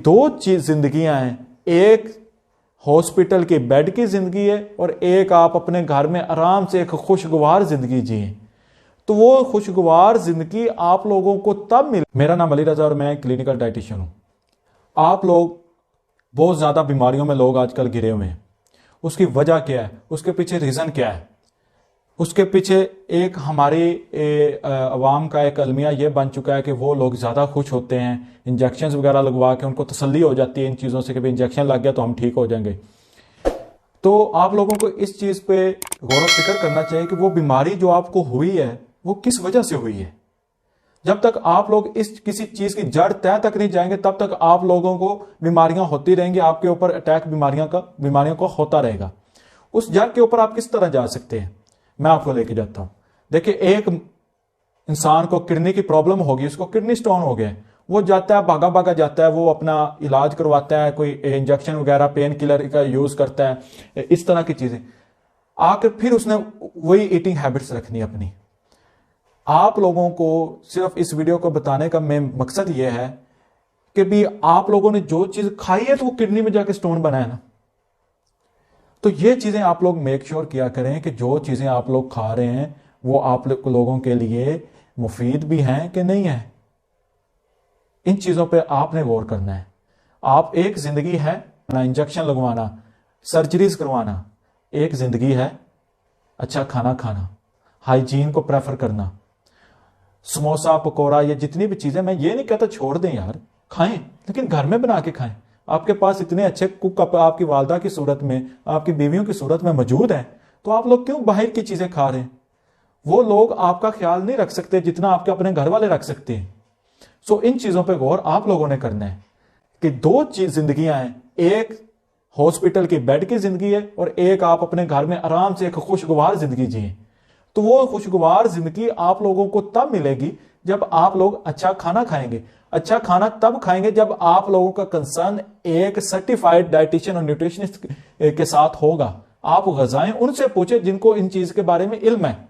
दो चीज जिंदगियां हैं, एक हॉस्पिटल के बेड की जिंदगी है और एक आप अपने घर में आराम से एक खुशगवार जिंदगी जिए। तो वो खुशगवार जिंदगी आप लोगों को तब मिले। मेरा नाम अली रजा और मैं क्लिनिकल डाइटिशियन हूं। आप लोग बहुत ज्यादा बीमारियों में लोग आजकल घिरे हुए हैं। उसकी वजह क्या है, उसके पीछे रीजन क्या है? उसके पीछे एक हमारी अवाम का एक अलमिया यह बन चुका है कि वो लोग ज़्यादा खुश होते हैं, इंजेक्शन वगैरह लगवा के उनको तसल्ली हो जाती है इन चीज़ों से कि भाई इंजेक्शन लग गया तो हम ठीक हो जाएंगे। तो आप लोगों को इस चीज़ पे गौर व फिक्र करना चाहिए कि वो बीमारी जो आपको हुई है वो किस वजह से हुई है। जब तक आप लोग इस किसी चीज़ की जड़ तय तक नहीं जाएंगे तब तक आप लोगों को बीमारियां होती रहेंगी, आपके ऊपर अटैक बीमारियों का होता रहेगा। उस जड़ के ऊपर आप किस तरह जा सकते हैं, मैं आपको लेके जाता हूं। देखिए, एक इंसान को किडनी की प्रॉब्लम होगी, उसको किडनी स्टोन हो गया, वो जाता है भागा भागा जाता है, वो अपना इलाज करवाता है, कोई इंजेक्शन वगैरह पेन किलर का यूज करता है, इस तरह की चीजें। आकर फिर उसने वही ईटिंग हैबिट्स रखनी अपनी। आप लोगों को सिर्फ इस वीडियो को बताने का मेन मकसद यह है कि भी आप लोगों ने जो चीज खाई है तो वो किडनी में जाके स्टोन बनाया ना। तो ये चीजें आप लोग मेक श्योर किया करें कि जो चीजें आप लोग खा रहे हैं वो आप लोगों के लिए मुफीद भी हैं कि नहीं है। इन चीजों पे आपने गौर करना है। आप एक जिंदगी है ना, इंजेक्शन लगवाना, सर्जरीज करवाना, एक जिंदगी है अच्छा खाना खाना, हाइजीन को प्रेफर करना। समोसा पकौड़ा ये जितनी भी चीजें, मैं ये नहीं कहता छोड़ दें यार, खाएं, लेकिन घर में बना के खाएं। आपके पास इतने अच्छे कुक आपकी वालदा की सूरत में, आपकी बीवियों की सूरत में मौजूद हैं, तो आप लोग क्यों बाहर की चीजें खा रहे हैं? वो लोग आपका ख्याल नहीं रख सकते जितना आपके अपने घर वाले रख सकते हैं। सो इन चीजों पे गौर आप लोगों ने करना है कि दो चीज जिंदगियां हैं, एक हॉस्पिटल की बेड की जिंदगी है और एक आप अपने घर में आराम से एक खुशगवार जिंदगी जिए। तो वो खुशगवार जिंदगी आप लोगों को तब मिलेगी जब आप लोग अच्छा खाना खाएंगे। अच्छा खाना तब खाएंगे जब आप लोगों का कंसर्न एक सर्टिफाइड डाइटिशियन और न्यूट्रिशनिस्ट के साथ होगा। आप गजाएं उनसे पूछे जिनको इन चीज के बारे में इल्म है।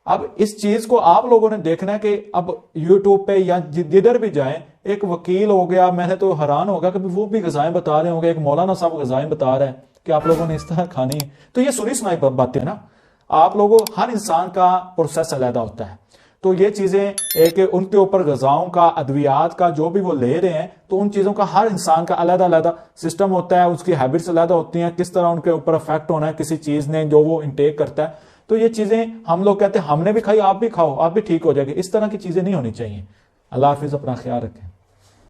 अब इस चीज को आप लोगों ने देखना है कि अब यूट्यूब पे या जिधर भी जाएं, एक वकील हो गया, मैंने तो हैरान होगा कि वो भी गजाएं बता रहे होंगे, एक मौलाना साहब गजाएं बता रहे हैं कि आप लोगों ने इस तरह खानी है। तो ये सुनी सुनाई बातें ना। आप लोगों, हर इंसान का प्रोसेस अलग होता है, तो ये चीजें एक उनके ऊपर गजाओं का, अद्वियात का जो भी वो ले रहे हैं, तो उन चीजों का हर इंसान का अलग अलग सिस्टम होता है, उसकी हैबिट्स अलग होती हैं, किस तरह उनके ऊपर इफेक्ट होना है किसी चीज ने जो वो इनटेक करता है। तो ये चीजें हम लोग कहते हैं हमने भी खाई, आप भी खाओ, आप भी ठीक हो जाएंगे, इस तरह की चीजें नहीं होनी चाहिए। अल्लाह हाफिज, अपना ख्याल रखें।